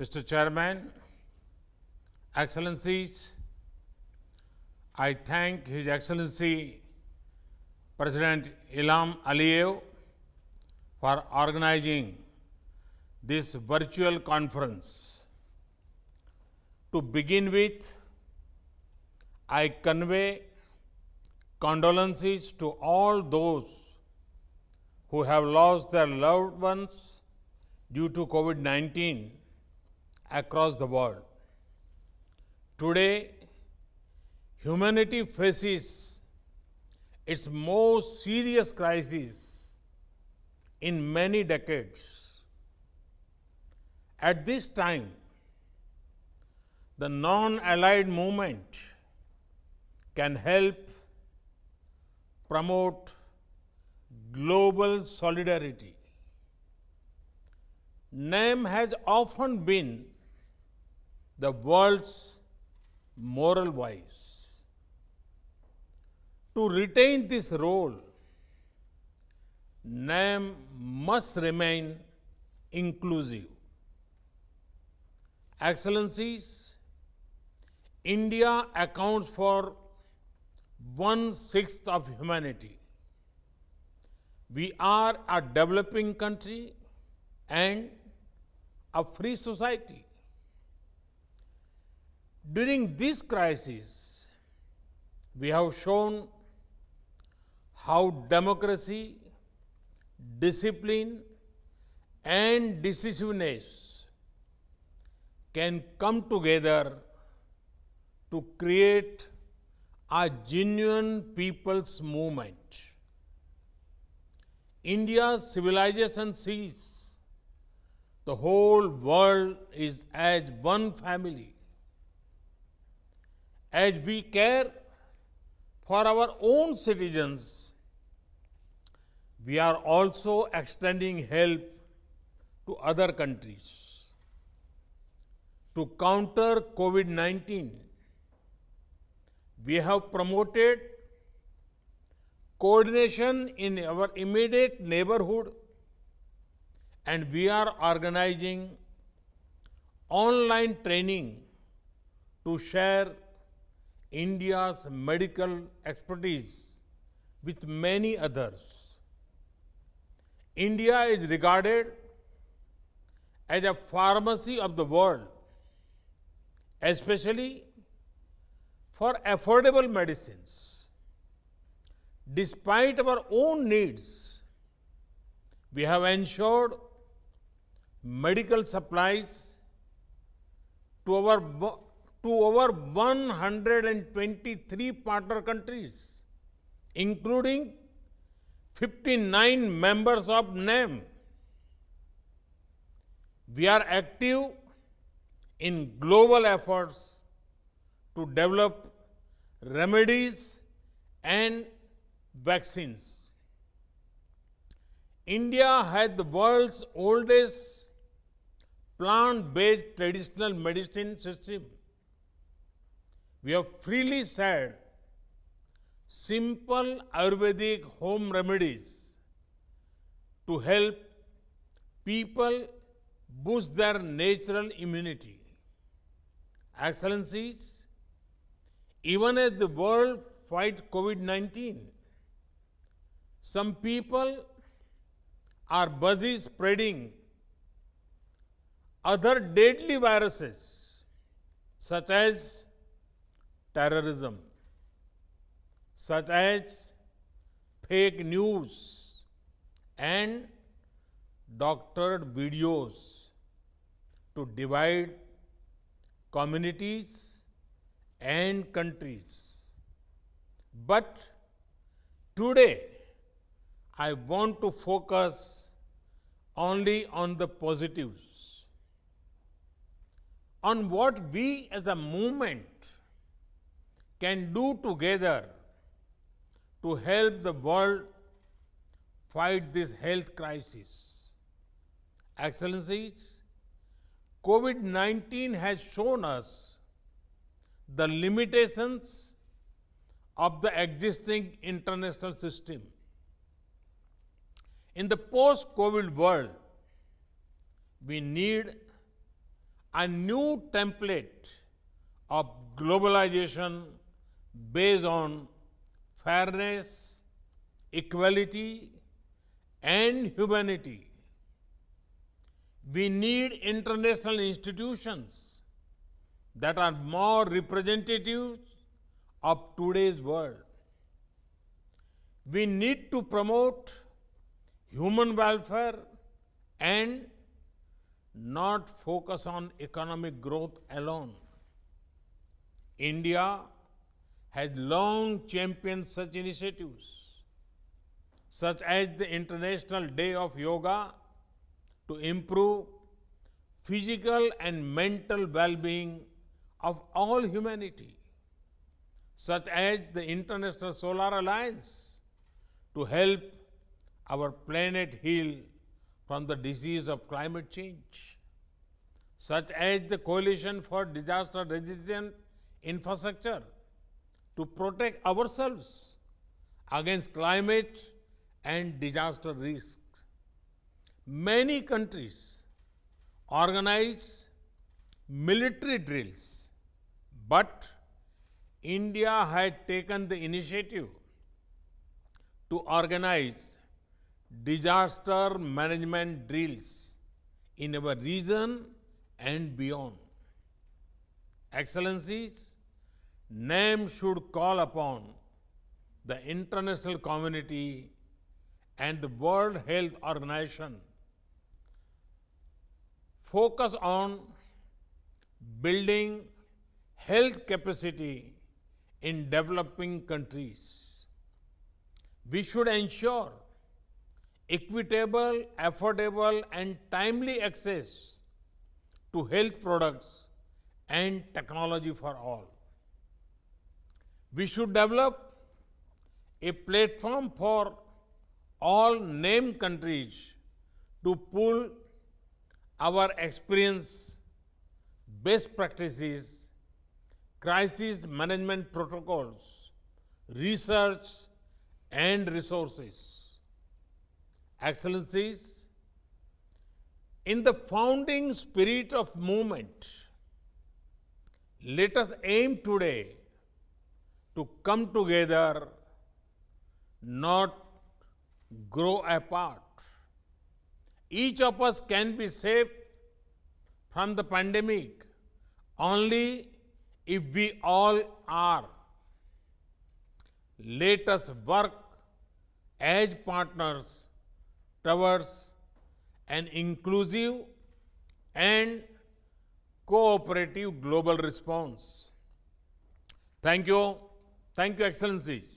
Mr. Chairman, Excellencies, I thank His Excellency President Ilham Aliyev for organizing this virtual conference. To begin with, I convey condolences to all those who have lost their loved ones due to COVID-19 across the world. Today, humanity faces its most serious crisis in many decades. At this time, the non-allied movement can help promote global solidarity. NAM has often been the world's moral voice. To retain this role, NAM must remain inclusive. Excellencies, India accounts for 1/6 of humanity. We are a developing country and a free society. During this crisis, we have shown how democracy, discipline, and decisiveness can come together to create a genuine people's movement. India's civilization sees the whole world is as one family. As we care for our own citizens, we are also extending help to other countries. To counter COVID-19, we have promoted coordination in our immediate neighborhood, and we are organizing online training to share India's medical expertise with many others. India is regarded as a pharmacy of the world, especially for affordable medicines. Despite our own needs, we have ensured medical supplies to over 123 partner countries, including 59 members of NAM. We are active in global efforts to develop remedies and vaccines. India has the world's oldest plant-based traditional medicine system. We have freely shared simple Ayurvedic home remedies to help people boost their natural immunity. Excellencies, even as the world fights COVID-19, some people are busy spreading other deadly viruses such as terrorism, such as fake news and doctored videos to divide communities and countries. But today, I want to focus only on the positives, on what we as a movement can do together to help the world fight this health crisis. Excellencies, COVID-19 has shown us the limitations of the existing international system. In the post-COVID world, we need a new template of globalization based on fairness, equality, and humanity. We need international institutions that are more representative of today's world. We need to promote human welfare and not focus on economic growth alone. India has long championed such initiatives, such as the International Day of Yoga, to improve physical and mental well-being of all humanity, such as the International Solar Alliance, to help our planet heal from the disease of climate change, such as the Coalition for Disaster Resistant Infrastructure, to protect ourselves against climate and disaster risks. Many countries organize military drills, but India had taken the initiative to organize disaster management drills in our region and beyond. Excellencies, NAM should call upon the international community and the World Health Organization focus on building health capacity in developing countries. We should ensure equitable, affordable, and timely access to health products and technology for all. We should develop a platform for all named countries to pool our experience, best practices, crisis management protocols, research, and resources. Excellencies, in the founding spirit of movement, let us aim today to come together, not grow apart. Each of us can be saved from the pandemic only if we all are. Let us work as partners towards an inclusive and cooperative global response. Thank you. Thank you, Excellencies.